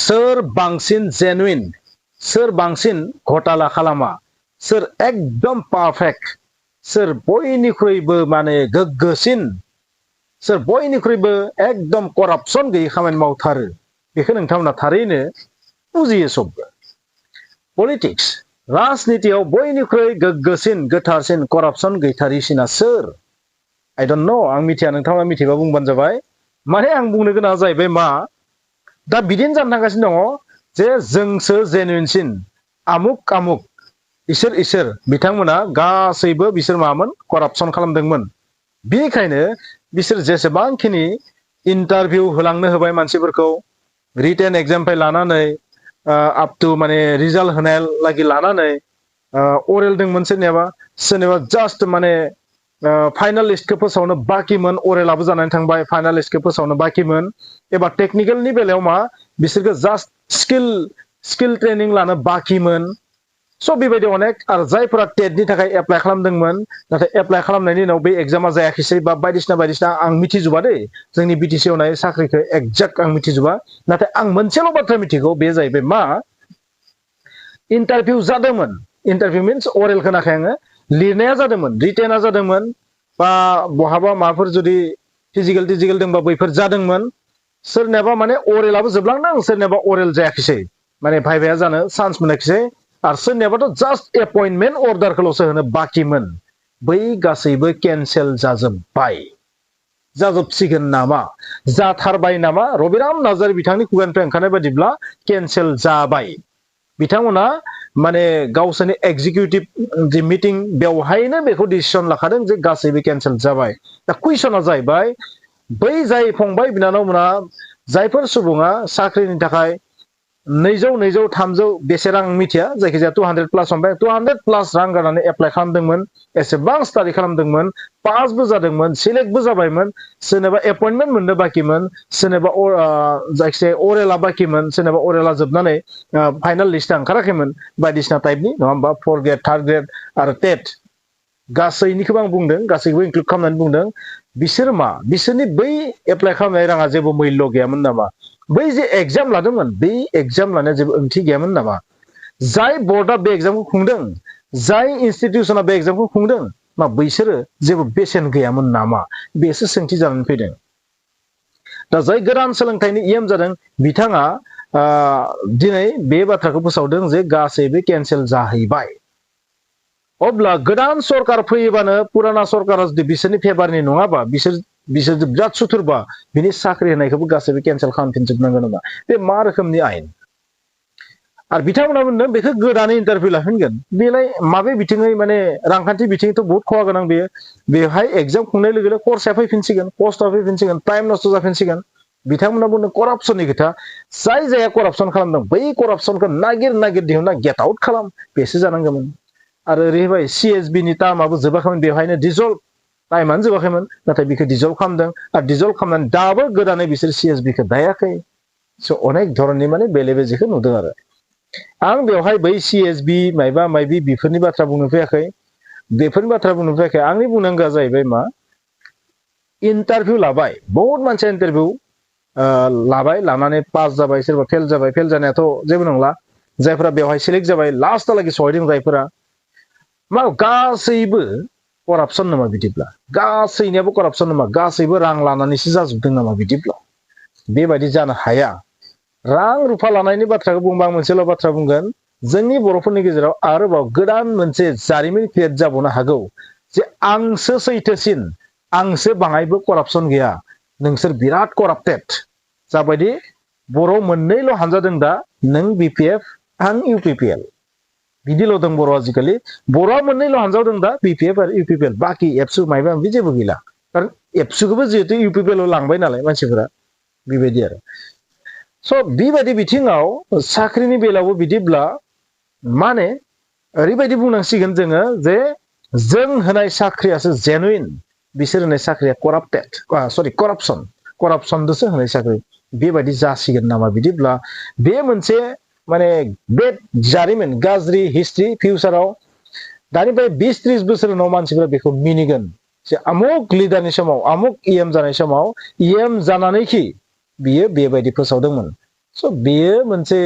सोर बांसिन जेनुइन सोर बांसिन घोटाला खालामा सोर एकदम पारफेक्ट सोर बयनिख्रुइबो माने गोग्गोसिन सोर बयनिख्रुइबो एकदम करापसन गैयै खामानि मावथारो बेखौ नोंथांमोना थारैनो बुजियो सबबो पलिटिक्स राजनितियाव बयनिख्रुइ गोग्गोसिन गोथारसिन करापसन गैथारिसिना सोर I don't know आं मिथिया नोंथाङा मिथिबा बुंबानो जाबाय माने आं बुंनो गोनां जाहैबाय मा दा बिदिनो जानो थांगासिनो दङ जे जोंसो जेनुइनसिन आमुक आमुक इसोर बिथांमोना गासैबो बिसोर मामोन करापसन खालामदोंमोन बेनिखायनो बिसोर जेसेबांखिनि इन्टारभिउ होलांनो होबाय मानसिफोरखौ रिटेन एग्जामनिफ्राय लानानै आप टु माने रिजाल्ट होनाय लागि लानानै अरेल दंमोन सोरनिबा जास्ट माने फाइनाल लिस्टखौ फोसावनो बाकिमोन अरेलाबो जानानै थांबाय फाइनाल लिस्टखौ फोसावनो बाकिमोन एबा टेक्निकेलनि बेलायाव मा बिसोरखौ जास्ट स्किल ट्रेनिं लानो बाकिमोन स' बेबायदि अनेक आरो जायफोरा टेटनि थाखाय एप्लाइ खालामदोंमोन नाथाय एप्लाइ खालामनायनि उनाव बे एग्जामा जायाखिसै बा बायदिसिना आं मिथिजोबा दै जोंनि बिटिसि आवनाय साख्रिखौ एक्जेक्ट आं मिथिजोबा नाथाय आं मोनसेल' बाथ्रा मिथिगौ बे जाहैबाय मा इन्टारभिउ जादोंमोन इन्टारभिउ मिन्स अरेल खोनाखै आङो लिरनाया जादोंमोन रिटेना जादोंमोन बा बहाबा माबाफोर जुदि फिजिकेल दंबा बैफोर जादोंमोन सोरनियाबा माने अरेलाबो जोबलांदों सोरनियाबा अरेल जायाखिसै माने भाइभाया जानो चान्स मोनाखिसै आरो सोरनियाबाथ' जास्ट एपइन्टमेन्ट अर्डारखौल'सो होनो बाकिमोन बै गासैबो केन्सेल जाजोबसिगोन नामा जाथारबाय नामा रबिराम नार्जारी बिथांनि खुगानिफ्राय ओंखारनाय बादिब्ला केन्सेल जाबाय बिथांमोना माने गावसोरनि एग्जिकिउटिभ जि मिटिं बेवहायनो बेखौ डिसिसन लाखादों जे गासैबो केन्सेल जाबाय दा कुइसना जाहैबाय बै जाय फंबाय बिनानावमोना जायफोर सुबुङा साख्रिनि थाखाय 200 300 बेसे रां मिथिया जायखिजाया 200 प्लास हमबाय 200 प्लास रां गारनानै एप्लाइ खालामदोंमोन एसेबां स्टाडि खालामदोंमोन पासबो जादोंमोन सिलेक्टबो जाबायमोन सोरनोबा एपइन्टमेन्ट मोननो बाकिमोन सोरनोबा जायखिजाया अरेला बाकिमोन सोरनोबा अरेला जोबनानै फाइनाल लिस्टआ ओंखाराखैमोन बायदिसिना टाइपनि नङा होमबा 4 ग्रेड 3 ग्रेड आरो टेट गासैनिखौबो आं बुंदों गासैखौबो इनक्लुड खालामनानै बुंदों बिसोर मा बिसोरनि बै एप्लाइ खालामनाय राङा जेबो मुल्य गैयामोन नामा बै जे एग्जाम लादोंमोन बै एग्जाम लानाया जेबो ओंथि गैयामोन नामा जाय बर्डआ बे एग्जामखौ खुंदों जाय इनस्टिट्यूशना बे एग्जामखौ खुंदों मा बैसोरो जेबो बेसेन गैयामोन नामा बेसो सोंथि जानानै फैदों दा जाय गोदान सोलोंथाइनि इएम जादों बिथाङा दिनै बे बाथ्राखौ फोसावदों जे गासैबो केन्सेल जाहैबाय अब्ला गोदान सरकार फैयोबानो पुराना सरकारा जुदि बिसोरनि फेभारनि नङाबा बिसोर बिराद सुथुरबा बिनि साख्रि होनायखौबो गासैबो केन्सेल खालामफिनजोबनांगोन नामा बे मा रोखोमनि आयेन आरो बिथांमोना बुंदों बेखौ गोदानै इन्टारभिउ लाफिनगोन बेलाय माबे बिथिङै माने रांखान्थि बिथिङैथ' बहुत खहा गोनां बेवहाय एग्जाम खुंनाय लोगो लोगो खरसाया फैफिनसिगोन कस्टआ फैफिनसिगोन टाइम नस्थ' जाफिनसिगोन बिथांमोना बुंदों करापसननि खोथा जाय जाया करापसन खालामदों बै करापसनखौ नागिर दिहुनना गेट आउट खालाम बेसो जानांगौमोन आरो ओरैहाय CSB नि टार्माबो जोबाखैमोन बेवहायनो डिजल्भ टाइमानो जोबाखैमोन नाथाय बेखौ डिजल्भ खालामदों आरो डिजल्भ खालामनानै दाबो गोदानै बिसोर CSB खौ दायाखै स' अनेक धरननि माने बेले बेजेखौ नुदों आरो आं बेवहाय बै CSB मायबा बेफोरनि बाथ्रा बुंनो फैयाखै आंनि बुंनांगौआ जाहैबाय मा इन्टारभिउ लाबाय बहुत मानसिया इन्टारभिउ लाबाय लानानै पास जाबाय सोरबा फेल जाबाय फेल जानायाथ' जेबो नंला जायफोरा बेवहाय सिलेक्ट जाबाय लास्टहालागै सहैदों जायफोरा मा गासैबो करापसन नामा बिदिब्ला गासैनियाबो करापसन नामा गासैबो रां लानानैसो जाजोबदों नामा बिदिब्ला बेबायदि जानो हाया रां रुफा लानायनि बाथ्राखौ बुंबा आं मोनसेल' बाथ्रा बुंगोन जोंनि बर'फोरनि गेजेराव आरोबाव गोदान मोनसे जारिमिन क्रियेट जाबावनो हागौ जे आंसो सैथोसिन आंसो बाङायबो करापसन गैया नोंसोर बिराद कराप्टेड जाबायदि बर' मोननैल' हानजा दं दा नों BPF आं UPPL बिदिल' दं बर' आजिखालि बर'आ मोननैल' हानजायाव दं दा BPF आरो UPPL बाखि एबसु मायबा माबि जेबो गैला खारन एबसुखौबो जिहेतु UPPL आव लांबाय नालाय मानसिफोरा बेबायदि आरो स' बेबायदि बिथिङाव साख्रिनि बेलायावबो बिदिब्ला माने ओरैबायदि बुंनांसिगोन जोङो जे जों होनाय साख्रियासो जेनुइन बिसोर होनाय साख्रिया करापसनदोसो होनाय साख्रि बेबायदि जासिगोन नामा बिदिब्ला बे मोनसे माने बे जारिमिन गाज्रि हिस्ट्रि फिउचाराव दानिफ्राय 20-30 बोसोर उनाव मानसिफोरा बेखौ मिनिगोन जे आमुक लिडारनि समाव आमुक EM जानाय समाव EM जानानैखि बियो बेबायदि फोसावदोंमोन स' बेयो मोनसे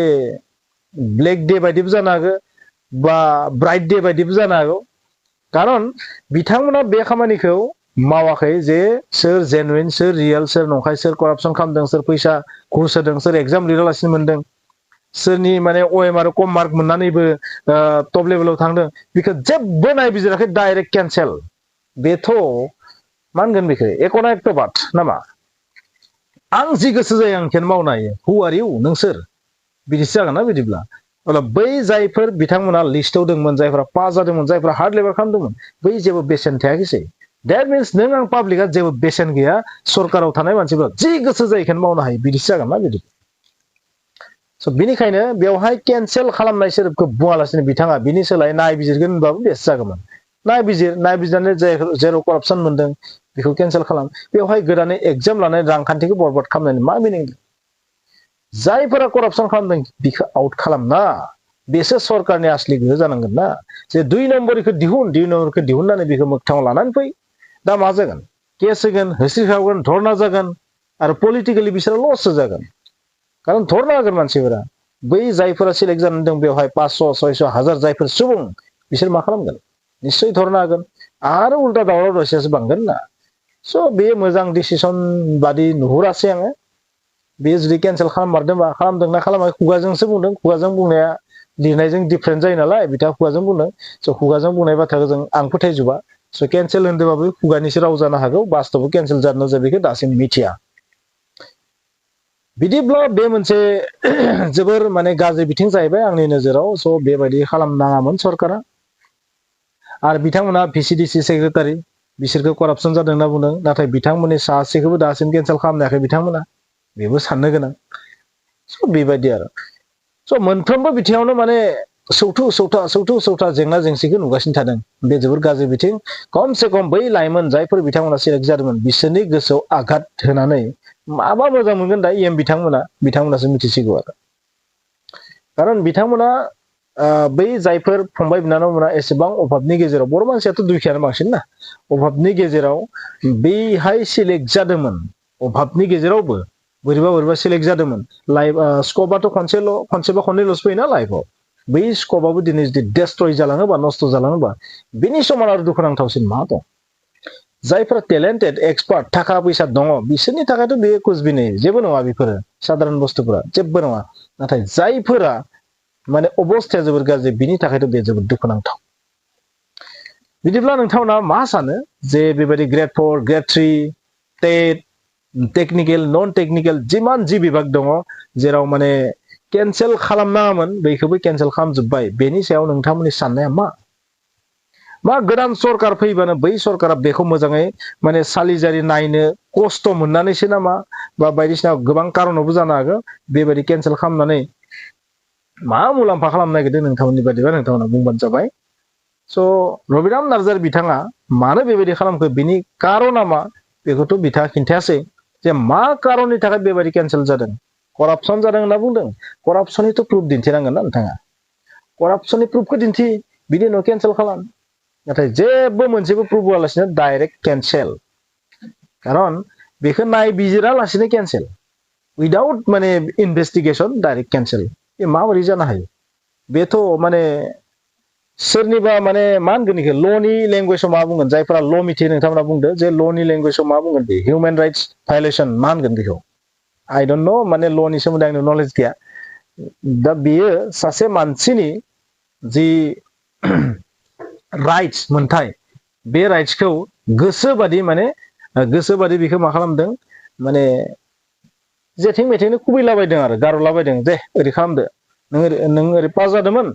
ब्लेक डे बायदिबो जानो हागौ बा ब्राइट डे बायदिबो जानो हागौ खारन बिथांमोना बे खामानिखौ मावाखै जे सोर जेनुइन सोर रियेल सोर नंखाय सोर करापसन खालामदों सोर फैसा घुस होदों सोर एग्जाम लिरालासिनो मोनदों सोरनि माने OMR खम मार्क मोननानैबो टप लेभेलाव थांदों बेखौ जेबो नायबिजिराखै डाइरेक्ट केन्सेल बेथ' मा होनगोन बेखौ एकना एकट'बाद नामा आं जि गोसो जायो आं खेन मावनो हायो हु आर इउ नों सोर बिदिसो जागोन ना बिदिब्ला अब्ला बै जायफोर बिथांमोना लिस्टआव दंमोन जायफोरा पास जादोंमोन जायफोरा हार्ड लेबार खालामदोंमोन बै जेबो बेसेन थायाखैसै That means नों आं पाब्लिकआ जेबो बेसेन गैया सरकाराव थानाय मानसिफोरा जि गोसो जायो बेखौनो मावनो हायो बिदिसो जागोन ना बिदि स' बिनिखायनो बेवहाय केन्सेल खालामनाय सोदोबखौ बुङालासिनो बिथाङा बिनि सोलाय नायबिजिरगोन होनबाबो बेसो जागौमोन नायबिजिरनानै जेराव करापसन मोनदों बेखौ केन्सेल खालाम बेवहाय गोदानै एग्जाम लानाय रांखान्थिखौ बरबाद खालामनायनि मा मिनिं जायफोरा करापसन खालामदों बेखौ आउट खालामना बेसो सरकारनि आसलि गोहो जानांगोन ना जे 2 नम्बरखौ दिहुननानै बेखौ मोगथाङाव लानानै फै दा मा जागोन केस होगोन होस्रिखावगोन धरना जागोन आरो पलिटिकेलि बिसोरो लससो जागोन खारन धरना होगोन मानसिफोरा बै जायफोरा सिलेक्ट जानानै दं बेवहाय 500 600 1000 जायफोर सुबुं बिसोर मा खालामगोन निश्चय धरना होगोन आरो उल्टा दावराव दावसियासो बांगोन ना स' बे मोजां डिसिसन बादि नुहुरासै आङो बे जुदि केन्सेल खालाममारदोंबा खालामदोंना खालामाखै खुगाजोंसो बुंदों खुगाजों बुंनाया लिरनायजों डिफारेन्ट जायो नालाय बिथाङा खुगाजों बुंदों स' खुगाजों बुंनाय बाथ्राखौ जों आं फोथायजोबा स' केन्सेल होनदोंबाबो खुगानिसो राव जानो हागौ बास्तबआव केन्सेल जादोंना जाया बेखौ दासिम मिथिया बिदिब्ला बे मोनसे जोबोर माने गाज्रि बिथिं जाहैबाय आंनि नोजोराव स' बेबायदि खालामनाङामोन सरकारा आरो बिथांमोना VCDC सेक्रेटारि बिसोरखौ करापसन जादों होनना बुंदों नाथाय बिथांमोननि सासेखौबो दासिम केन्सेल खालामनो हायाखै बिथांमोना बेबो साननो गोनां स' बेबायदि आरो स' मोनफ्रोमबो बिथिङावनो माने सौथु जेंना जेंसिखौ नुगासिनो थादों बे जोबोर गाज्रि बिथिं खमसे खम बै लाइमोन जायफोर बिथांमोना सिलेक्ट जादोंमोन बिसोरनि गोसोआव आघात होनानै माबा मोजां मोनगोन दा बिथांमोनासो मिथिसिगौ आरो खारन बिथांमोना बै जायफोर फंबाय बिनानावमोना एसेबां अभाबनि गेजेराव बर' मानसियाथ' दुखियानो बांसिन ना अभाबनि गेजेराव बैहाय सिलेक्ट जादोंमोन अभाबनि गेजेरावबो बोरैबा सिलेक्ट जादोंमोन लाइफ स्कपआथ' खनसेबा खननैल'सो फैयोना लाइफआव बै स्कपआबो दिनै जुदि डेस्ट्रय जालाङोबा नस्थ' जालाङोबा बिनि समान आरो दुखुनांथावसिन मा दं जायफोरा टेलेन्टेड एक्सपार्ट थाखा फैसा दङ बिसोरनि थाखायथ' बे कुचबिनि जेबो नङा बेफोरो साधारन बुस्थुफोरा जेबो नङा नाथाय जायफोरा माने अबस्थाया जोबोर गाज्रि बिनि थाखायथ' बे जोबोद दुखुनांथाव बिदिब्ला नोंथांमोना मा सानो जे बेबायदि Grade-4 Grade-3 TET टेक्निकेल नन टेक्निकेल जिमान जि बिभाग दङ जेराव माने केन्सेल खालामनाङामोन बैखौबो केन्सेल खालामजोब्बाय बेनि सायाव नोंथांमोननि साननाया मा गोदान सरकार फैबानो बै सरकारा बेखौ मोजाङै माने सालिजारि नायनो खस्थ' मोननानैसो नामा बा बायदिसिना गोबां कारनावबो जानो हागौ बेबायदि केन्सेल खालामनानै मा मुलाम्फा खालामनो नागिरदों नोंथांमोननि बादिबा नोंथांमोना बुंबानो जाबाय स' रबिराम नार्जारि बिथाङा मानो बेबायदि खालामखो बिनि कारना मा बेखौथ' बिथाङा खिन्थायासै जे मा कारननि थाखाय बेबायदि केन्सेल जादों करापसन जादों होनना बुंदों करापसननिथ' प्रुफ दिन्थिनांगोन ना नोंथाङा करापसननि प्रुफखौ दिन्थि बिनि उनाव केन्सेल खालाम नाथाय जेबो मोनसेबो प्रुफ होआलासिनो डाइरेक्ट केन्सेल खारन बेखौ नायबिजिरालासिनो केन्सेल उइदाउट माने इनभेस्टिगेसन डाइरेक्ट केन्सेल बे माबोरै जानो हायो बेथ' माने सोरनिबा माने मा होनगोन बेखौ ल'नि लेंगुवेजाव मा बुंगोन जायफोरा ल' मिथियो नोंथांमोना बुंदो जे ल'नि लेंगुवेजाव मा बुंगोन बे हिउमेन राइट्स भायलेसन मा होनगोन बेखौ आइ डोन्ट नो माने ल'नि सोमोन्दै आंनि नलेज गैया दा बेयो सासे मानसिनि जि राइट्स मोनथाय बे राइट्सखौ गोसोबादि बेखौ मा खालामदों माने जेथिं मेथिंनो खुबैलाबायदों आरो गारलाबायदों दे ओरै खालामदो नों ओरै पास जादोंमोन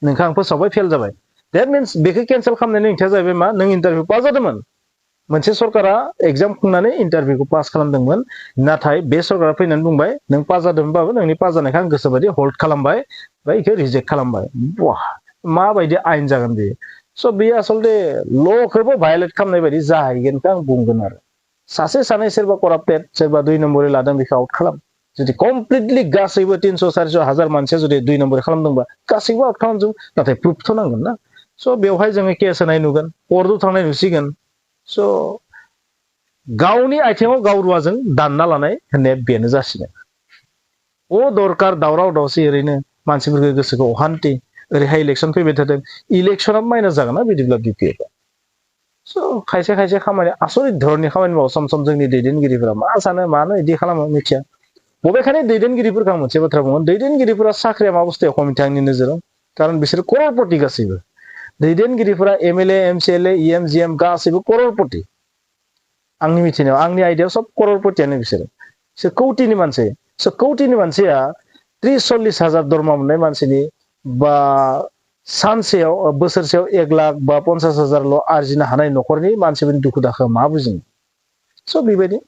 नोंखौ आं फोसावबाय फेल जाबाय देट मिन्स बेखौ केन्सेल खालामनायनि ओंथिया जाहैबाय मा नों इन्टारभिउ पास जादोंमोन मोनसे सरकारा एग्जाम खुंनानै इन्टारभिउखौ पास खालामदोंमोन नाथाय बे सरकारा फैनानै बुंबाय नों पास जादोंमोनबाबो नोंनि पास जानायखौ आं गोसोबादि हल्ड खालामबाय बा बेखौ रिजेक्ट खालामबाय माबायदि आयेन जागोन बेयो स' बेयो आसलथे ल'खौबो भायलेट खालामनाय बायदि जाहैगोनखौ आं बुंगोन आरो सासे सानै सोरबा कराप्टेड सोरबा 2 नम्बरै लादों बेखौ आउट खालाम जुदि कमप्लिटलि गासैबो 300 400 1000 मानसिया जुदि 2 नम्बरै खालामदोंबा गासैबो आउट खालामजोब नाथाय प्रुफथ' नांगोन ना स' बेवहाय जोङो केस होनाय नुगोन कर्टआव थांनाय नुसिगोन स' गावनि आथिङाव गाव रुवाजों दानना लानाय होननाया बेनो जासिगोन दरकार दावराव दावसि ओरैनो मानसिफोरखौ गोसोखौ अहान्ति ओरैहाय इलेक्सन फैबाय थादों इलेक्सना माइनास जागोन ना बिदिब्ला बिपिएफ स' खायसे खायसे खामानि आसरित धरननि खामानि मावो सम सम जोंनि दैदेनगिरिफोरा मा सानो मानो इदि खालामो मिथिया बबेखानि दैदेनगिरिफोरखौ आं मोनसे बाथ्रा बुङो दैदेनगिरिफोरा साख्रिया मा बुस्थु खमिथि आंनि नोजोराव खारन बिसोर कररपति गासैबो दैदेनगिरिफोरा एमएलए एमसिएलए इएम जिएम गासैबो कररपति आंनि मिथिनायाव आंनि आइडियाव सब कररपतियानो बिसोर कौटिनि मानसि कौटिनि मानसिया 30-40 हाजार दरमा मोननाय मानसिनि बा सानसेयाव बोसोरसेयाव 1 लाख बा 50,000ल' आरजिनो हानाय न'खरनि मानसिफोरनि दुखु दाखा मा बुजिनो स' बेबायदि